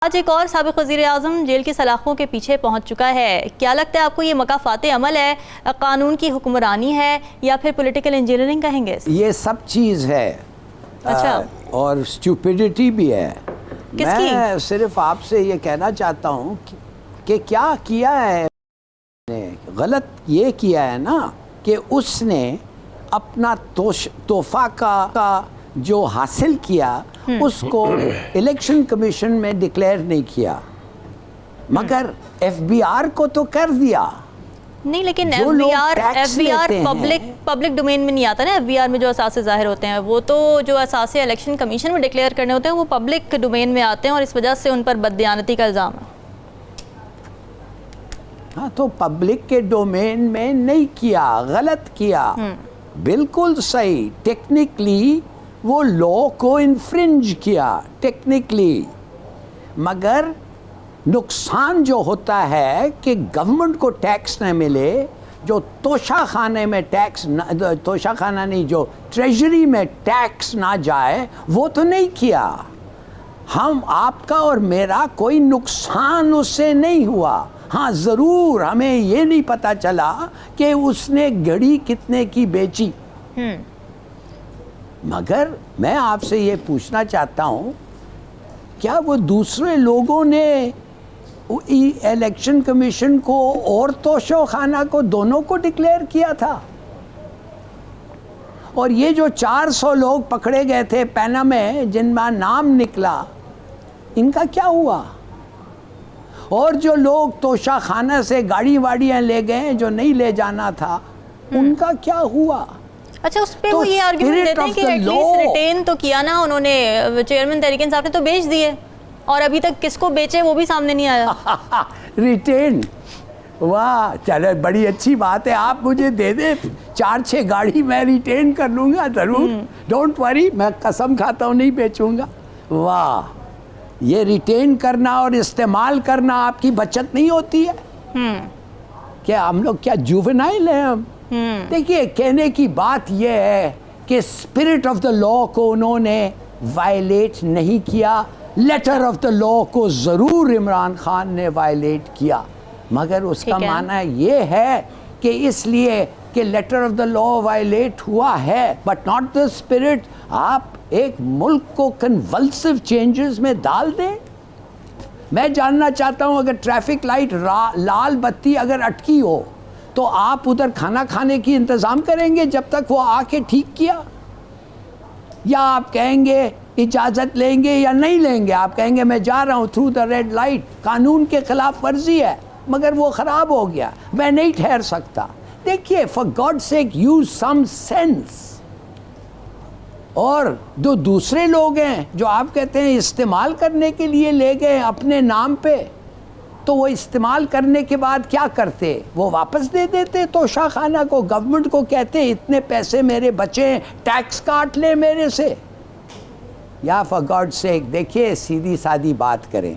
آج ایک اور سابق وزیر اعظم جیل کی سلاخوں کے پیچھے پہنچ چکا ہے. کیا لگتا ہے آپ کو یہ مکافات عمل ہے, قانون کی حکمرانی ہے, یا پھر پولیٹیکل انجینئرنگ کہیں گے؟ یہ سب چیز ہے. اچھا, اور اسٹوپیڈیٹی بھی ہے. کس کی؟ میں صرف آپ سے یہ کہنا چاہتا ہوں کہ کیا کیا ہے غلط. یہ کیا ہے نا کہ اس نے اپنا تحفہ کا جو حاصل کیا اس کو الیکشن کمیشن میں ڈکلیئر نہیں کیا, مگر ایف بی آر کو تو کر دیا. نہیں, لیکن F B R public domain میں نہیں آتا نا. ایف بی آر میں جو اثاثے ظاہر ہوتے ہیں وہ تو جو اثاثے الیکشن کمیشن میں ڈکلیئر کرنے ہوتے ہیں وہ پبلک ڈومین میں آتے ہیں, اور اس وجہ سے ان پر بددیانتی کا الزام ہے. ہاں, تو پبلک کے ڈومین میں نہیں کیا, غلط کیا. بالکل صحیح, ٹیکنیکلی وہ لا کو انفرنج کیا ٹیکنیکلی, مگر نقصان جو ہوتا ہے کہ گورنمنٹ کو ٹیکس نہ ملے, جو توشہ خانے میں ٹیکس, توشہ خانہ نہیں, جو ٹریجری میں ٹیکس نہ جائے, وہ تو نہیں کیا. ہم آپ کا اور میرا کوئی نقصان اس سے نہیں ہوا. ہاں ضرور ہمیں یہ نہیں پتا چلا کہ اس نے گھڑی کتنے کی بیچی. مگر میں آپ سے یہ پوچھنا چاہتا ہوں, کیا وہ دوسرے لوگوں نے الیکشن کمیشن کو اور توشہ خانہ کو دونوں کو ڈکلیئر کیا تھا؟ اور یہ جو 400 لوگ پکڑے گئے تھے پینا میں جن میں نام نکلا, ان کا کیا ہوا؟ اور جو لوگ توشہ خانہ سے گاڑی واڑیاں لے گئے جو نہیں لے جانا تھا, ان کا کیا ہوا؟ اچھا, اس پہ وہ یہ آرگیومنٹ دیتے ہیں کہ ایٹ لیسٹ ریٹین تو کیا نا انہوں نے, چیئرمین تحریک انصاف نے تو بیچ دیے, اور ابھی تک کس کو بیچے وہ بھی سامنے نہیں آیا. ریٹین, واہ, چلے بڑی اچھی بات ہے. آپ مجھے دے دیں 4-6 گاڑی, میں ریٹین کر لوں گا ضرور, ڈونٹ وری, میں قسم کھاتا ہوں نہیں بیچوں گا. واہ, یہ ریٹین کرنا اور استعمال کرنا آپ کی بچت نہیں ہوتی ہے کیا؟ ہم لوگ کیا جوونائل ہیں ہم؟ دیکھیے, کہنے کی بات یہ ہے کہ اسپرٹ آف دا لا کو انہوں نے وائلیٹ نہیں کیا, لیٹر آف دا لا کو ضرور عمران خان نے وائلیٹ کیا, مگر اس کا معنی یہ ہے کہ اس لیے کہ letter of the law violated ہوا ہے بٹ ناٹ دا اسپرٹ, آپ ایک ملک کو کنولسو چینجز میں ڈال دیں. میں جاننا چاہتا ہوں, اگر ٹریفک لائٹ لال بتی اگر اٹکی ہو تو آپ ادھر کھانا کھانے کی انتظام کریں گے جب تک وہ آ کے ٹھیک کیا, یا آپ کہیں گے اجازت لیں گے یا نہیں لیں گے؟ آپ کہیں گے میں جا رہا ہوں تھرو دا ریڈ لائٹ, قانون کے خلاف ورزی ہے مگر وہ خراب ہو گیا, میں نہیں ٹھہر سکتا. دیکھیے, for God sake use some sense. اور جو دوسرے لوگ ہیں جو آپ کہتے ہیں استعمال کرنے کے لیے لے گئے اپنے نام پہ, تو وہ استعمال کرنے کے بعد کیا کرتے؟ وہ واپس دے دیتے توشہ خانہ کو, گورنمنٹ کو کہتے اتنے پیسے میرے بچے ہیں, ٹیکس کاٹ لے میرے سے. یا فار گاڈ سیک, دیکھیے سیدھی سادی بات کریں.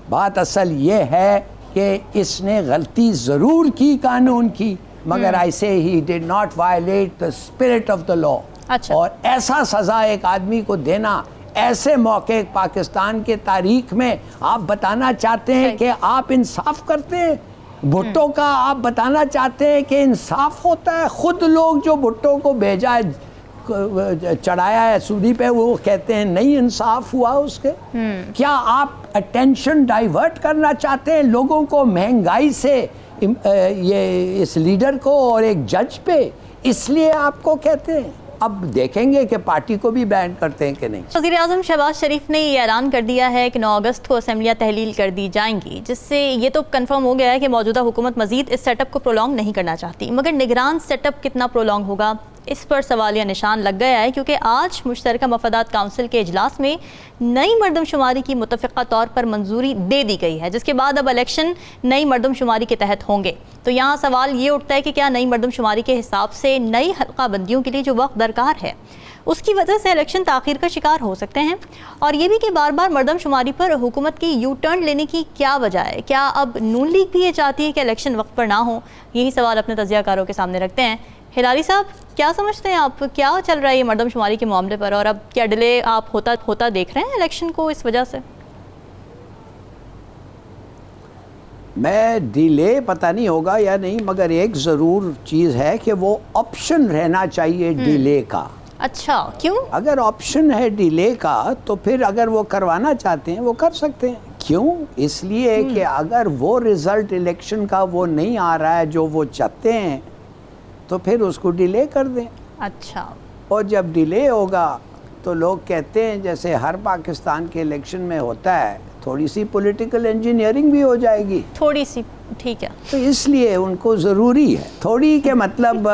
بات اصل یہ ہے کہ اس نے غلطی ضرور کی قانون کی, مگر I say he did not violate the spirit of the law. اور ایسا سزا ایک آدمی کو دینا ایسے موقع پاکستان کے تاریخ میں, آپ بتانا چاہتے ہیں کہ آپ انصاف کرتے ہیں؟ بھٹو کا آپ بتانا چاہتے ہیں کہ انصاف ہوتا ہے؟ خود لوگ جو بھٹو کو بھیجا ہے, چڑھایا ہے سودی پہ, وہ کہتے ہیں نہیں انصاف ہوا اس کے. کیا آپ اٹینشن ڈائیورٹ کرنا چاہتے ہیں لوگوں کو مہنگائی سے, یہ اس لیڈر کو اور ایک جج پہ, اس لیے آپ کو کہتے ہیں؟ اب دیکھیں گے کہ پارٹی کو بھی بین کرتے ہیں کہ نہیں. وزیر اعظم شہباز شریف نے یہ اعلان کر دیا ہے کہ 9 اگست کو اسمبلیاں تحلیل کر دی جائیں گی, جس سے یہ تو کنفرم ہو گیا ہے کہ موجودہ حکومت مزید اس سیٹ اپ کو پرولونگ نہیں کرنا چاہتی. مگر نگران سیٹ اپ کتنا پرولونگ ہوگا, اس پر سوالیہ نشان لگ گیا ہے, کیونکہ آج مشترکہ مفادات کونسل کے اجلاس میں نئی مردم شماری کی متفقہ طور پر منظوری دے دی گئی ہے, جس کے بعد اب الیکشن نئی مردم شماری کے تحت ہوں گے. تو یہاں سوال یہ اٹھتا ہے کہ کیا نئی مردم شماری کے حساب سے نئی حلقہ بندیوں کے لیے جو وقت درکار ہے اس کی وجہ سے الیکشن تاخیر کا شکار ہو سکتے ہیں؟ اور یہ بھی کہ بار بار مردم شماری پر حکومت کی یو ٹرن لینے کی کیا وجہ ہے؟ کیا اب نون لیگ بھی یہ چاہتی ہے کہ الیکشن وقت پر نہ ہو؟ یہی سوال اپنے تجزیہ کاروں کے سامنے رکھتے ہیں. ہلالی صاحب کیا سمجھتے ہیں آپ, کیا چل رہا ہے یہ مردم شماری کے معاملے پر, اور اب کیا ڈیلے آپ ہوتا دیکھ رہے ہیں الیکشن کو اس وجہ سے؟ میں ڈیلے پتہ نہیں ہوگا یا نہیں، مگر ایک ضرور چیز ہے کہ وہ آپشن رہنا چاہیے ڈیلے کا. اچھا، کیوں؟ اگر آپشن ہے ڈیلے کا تو پھر اگر وہ کروانا چاہتے ہیں وہ کر سکتے ہیں. کیوں؟ اس لیے کہ اگر وہ رزلٹ الیکشن کا وہ نہیں آ رہا ہے جو وہ چاہتے ہیں تو پھر اس کو ڈیلے کر دیں. اچھا. اور جب ڈیلے ہوگا تو لوگ کہتے ہیں جیسے ہر پاکستان کے الیکشن میں ہوتا ہے تھوڑی سی پولیٹیکل انجینئرنگ بھی ہو جائے گی. تھوڑی سی، ٹھیک ہے. تو اس لیے ان کو ضروری ہے تھوڑی کے مطلب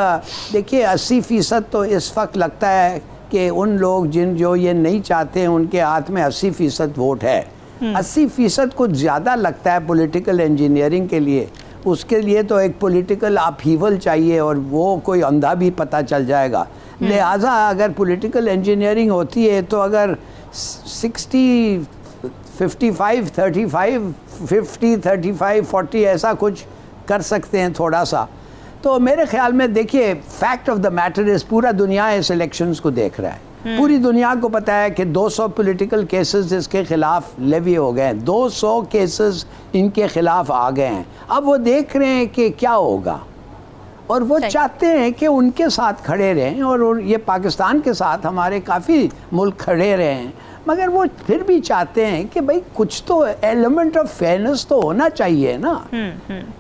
دیکھیے 80% تو اس وقت لگتا ہے کہ ان لوگ جو یہ نہیں چاہتے ہیں ان کے ہاتھ میں 80% ووٹ ہے. 80% کچھ زیادہ لگتا ہے پولیٹیکل انجینئرنگ کے لیے. اس کے لیے تو ایک پولیٹیکل اپہیول چاہیے اور وہ کوئی اندھا بھی پتہ چل جائے گا. لہٰذا اگر پولیٹیکل انجینئرنگ ہوتی ہے تو اگر 60 55 35 50 35 40 ایسا کچھ کر سکتے ہیں تھوڑا سا. تو میرے خیال میں دیکھیے fact of the matter is پورا دنیا اس الیکشنز کو دیکھ رہا ہے. پوری دنیا کو پتہ ہے کہ 200 پولیٹیکل کیسز اس کے خلاف لیوی ہو گئے ہیں. 200 کیسز ان کے خلاف آ گئے ہیں. اب وہ دیکھ رہے ہیں کہ کیا ہوگا اور وہ چاہتے ہیں کہ ان کے ساتھ کھڑے رہیں اور یہ پاکستان کے ساتھ ہمارے کافی ملک کھڑے رہے ہیں. مگر وہ پھر بھی چاہتے ہیں کہ بھئی کچھ تو ایلیمنٹ آف فیئرنس تو ہونا چاہیے نا.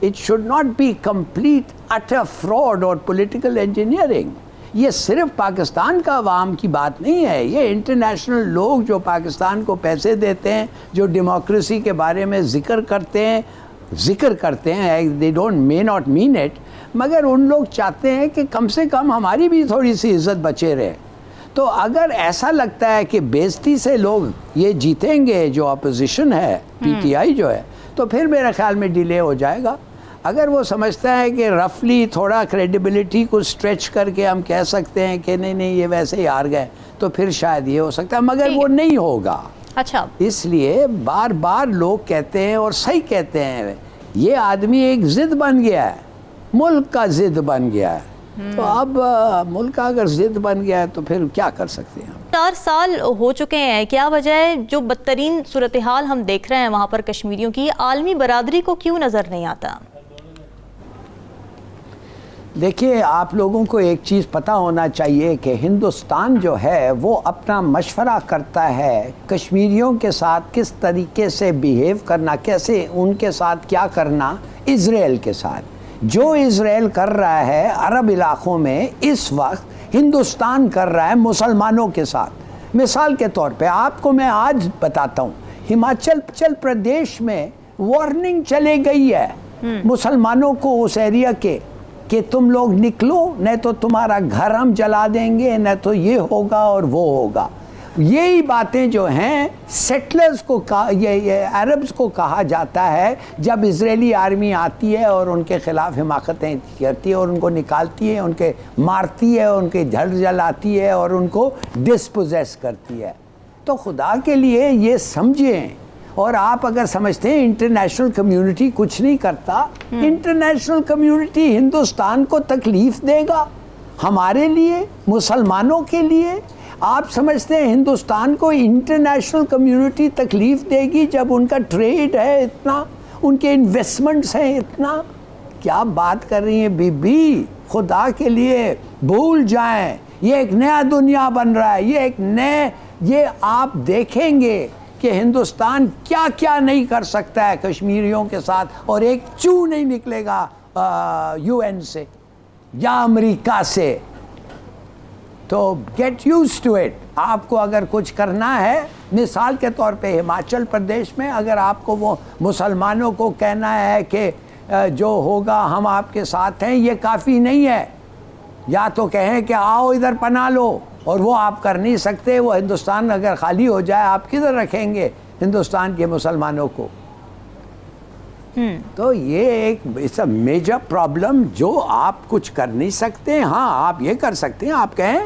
It should not be complete utter fraud اور پولیٹیکل انجینئرنگ. یہ صرف پاکستان کا عوام کی بات نہیں ہے، یہ انٹرنیشنل لوگ جو پاکستان کو پیسے دیتے ہیں، جو ڈیموکریسی کے بارے میں ذکر کرتے ہیں they don't may not mean it، مگر ان لوگ چاہتے ہیں کہ کم سے کم ہماری بھی تھوڑی سی عزت بچے رہے. تو اگر ایسا لگتا ہے کہ بے عزتی سے لوگ یہ جیتیں گے جو اپوزیشن ہے پی ٹی آئی جو ہے، تو پھر میرے خیال میں ڈیلے ہو جائے گا. اگر وہ سمجھتا ہے کہ رفلی تھوڑا کریڈیبلٹی کو اسٹریچ کر کے ہم کہہ سکتے ہیں کہ نہیں یہ ویسے ہی ہار گئے، تو پھر شاید یہ ہو سکتا ہے، مگر وہ نہیں ہوگا. اچھا. اس لیے بار بار لوگ کہتے ہیں اور صحیح کہتے ہیں یہ آدمی ایک ضد بن گیا ہے، ملک کا ضد بن گیا ہے. تو اب ملک کا اگر ضد بن گیا ہے تو پھر کیا کر سکتے ہیں ہم. 4 سال ہو چکے ہیں، کیا وجہ ہے جو بدترین صورتحال ہم دیکھ رہے ہیں وہاں پر کشمیریوں کی، عالمی برادری کو کیوں نظر نہیں آتا؟ دیکھیے آپ لوگوں کو ایک چیز پتہ ہونا چاہیے کہ ہندوستان جو ہے وہ اپنا مشورہ کرتا ہے کشمیریوں کے ساتھ کس طریقے سے بیہیو کرنا، کیسے ان کے ساتھ کیا کرنا. اسرائیل کے ساتھ جو اسرائیل کر رہا ہے عرب علاقوں میں اس وقت ہندوستان کر رہا ہے مسلمانوں کے ساتھ. مثال کے طور پہ آپ کو میں آج بتاتا ہوں، ہماچل پردیش میں وارننگ چلے گئی ہے مسلمانوں کو اس ایریا کے کہ تم لوگ نکلو نہیں تو تمہارا گھر ہم جلا دیں گے، نہ تو یہ ہوگا اور وہ ہوگا. یہی باتیں جو ہیں سیٹلرز کو یہ عربز کو کہا جاتا ہے جب اسرائیلی آرمی آتی ہے اور ان کے خلاف حماقتیں کرتی ہے اور ان کو نکالتی ہے، ان کے مارتی ہے، ان کے گھر جلاتی ہے اور ان کو ڈسپوزیس کرتی ہے. تو خدا کے لیے یہ سمجھیں. اور آپ اگر سمجھتے ہیں انٹرنیشنل کمیونٹی کچھ نہیں کرتا، انٹرنیشنل کمیونٹی ہندوستان کو تکلیف دے گا ہمارے لیے، مسلمانوں کے لیے. آپ سمجھتے ہیں ہندوستان کو انٹرنیشنل کمیونٹی تکلیف دے گی جب ان کا ٹریڈ ہے اتنا، ان کے انویسٹمنٹس ہیں اتنا؟ کیا بات کر رہی ہیں بی بی، خدا کے لیے بھول جائیں. یہ ایک نیا دنیا بن رہا ہے، یہ آپ دیکھیں گے کہ ہندوستان کیا کیا نہیں کر سکتا ہے کشمیریوں کے ساتھ، اور ایک چو نہیں نکلے گا یو این سے یا امریکہ سے. تو گیٹ یوز ٹو اٹ. آپ کو اگر کچھ کرنا ہے، مثال کے طور پہ ہماچل پردیش میں اگر آپ کو وہ مسلمانوں کو کہنا ہے کہ جو ہوگا ہم آپ کے ساتھ ہیں، یہ کافی نہیں ہے. یا تو کہیں کہ آؤ ادھر پناہ لو، اور وہ آپ کر نہیں سکتے. وہ ہندوستان اگر خالی ہو جائے آپ کدھر رکھیں گے ہندوستان کے مسلمانوں کو؟ تو یہ ایک میجر پرابلم جو آپ کچھ کر نہیں سکتے. ہاں آپ یہ کر سکتے ہیں، آپ کہیں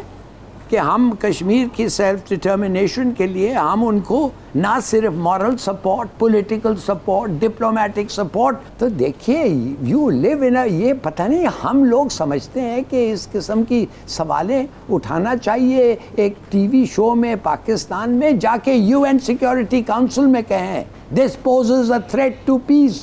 کہ ہم کشمیر کی سیلف ڈٹرمنیشن کے لیے ہم ان کو نہ صرف moral support, political support, diplomatic support. تو دیکھیے یو لیو ان یہ پتہ نہیں ہم لوگ سمجھتے ہیں کہ اس قسم کی سوالیں اٹھانا چاہیے ایک ٹی وی شو میں پاکستان میں. جا کے یو این سیکیورٹی کاؤنسل میں کہیں this poses a threat to piece.